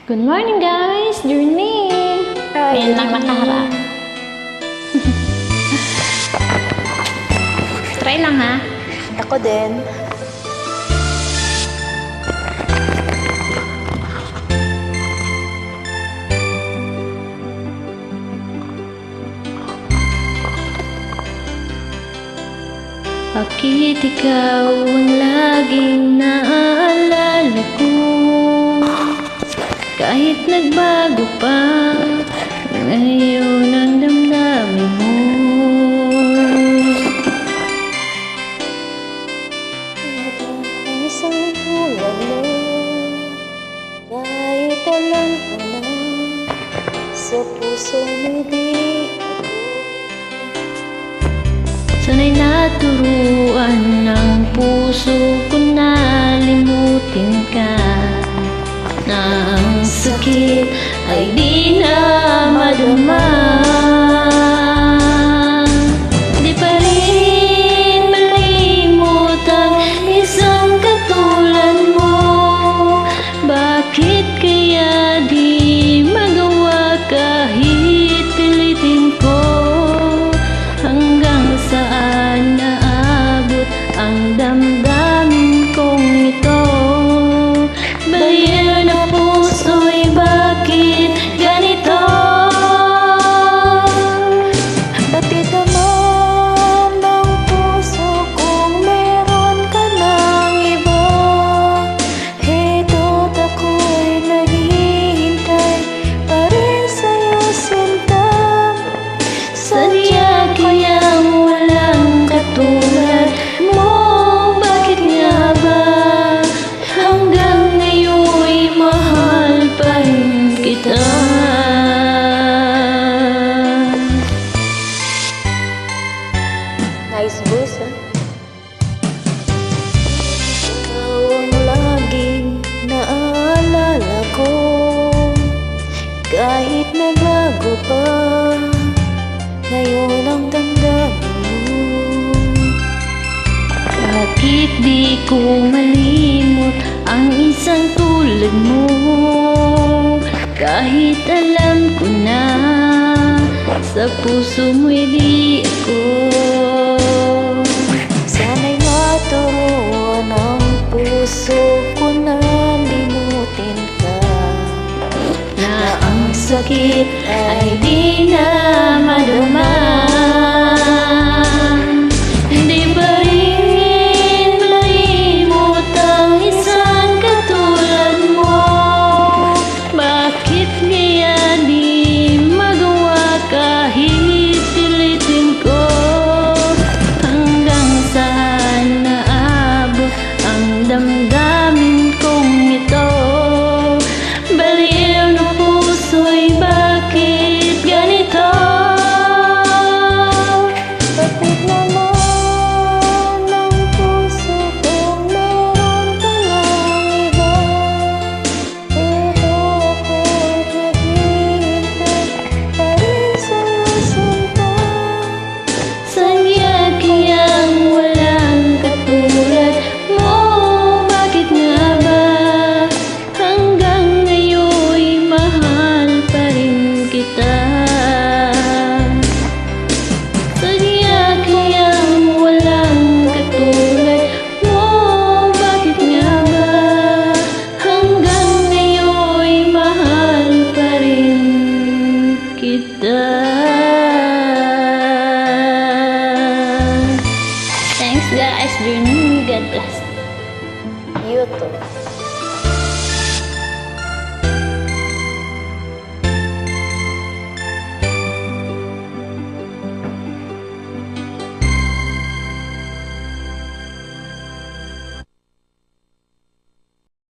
Good morning guys! Journey! Ngayon lang nakaharap. Try lang ha. Ako din. Bakit ikaw ang laging naaalala ko? Kahit nagbago pa, ngayon ang damdamin mo. Ang isang tulad mo, kahit alam ko na, sa puso mo'y di ako. Sana'y naturuan ng puso ko na limutin ka, na ang sakit ay di na madama. Di pa rin malimot ang isang katulad mo. Bakit kaya di magawa kahit pilitin ko? Hanggang saan naabot ang damdamin kong ito? Baliw na puso'y bakit ganito? Batid naman ng puso kung meron ka ng iba. Heto't ako'y naghihintay pa rin sa'yo, sinta. Sadya kayang walang katulad mo. Bakit nga ba hanggang ngayon'y mahal pa rin kita? Nice voice, ha? Ikaw ang laging naaalala ko, kahit nagbago pa, ngayon ang damdamin mo. Bakit di ko malimot ang isang tulad mo? Kahit alam ko na sa puso mo'y di ako. Sana'y maturuan ang puso ko na limutin ka, Na ang sakit ay di na madama. Hindi pa rin malimot ang isang katulad mo. Bakit kaya di magawa kahit pilitin ko? Hanggang saan naabot ang damdamin kong ito? Baliw na puso'y bakit ganito? Batid naman ng puso kung meron ka ng iba. Pero ako'y naghihintay pa rin sa'yo, sinta. Sadya kayang walang katulad mo. Bakit nga ba hanggang ngayon'y mahal pa rin kita? Sadya kayang walang katulad mo. Bakit nga ba hanggang ngayon'y mahal pa rin kita? Thanks guys, Journey. God bless. YouTube.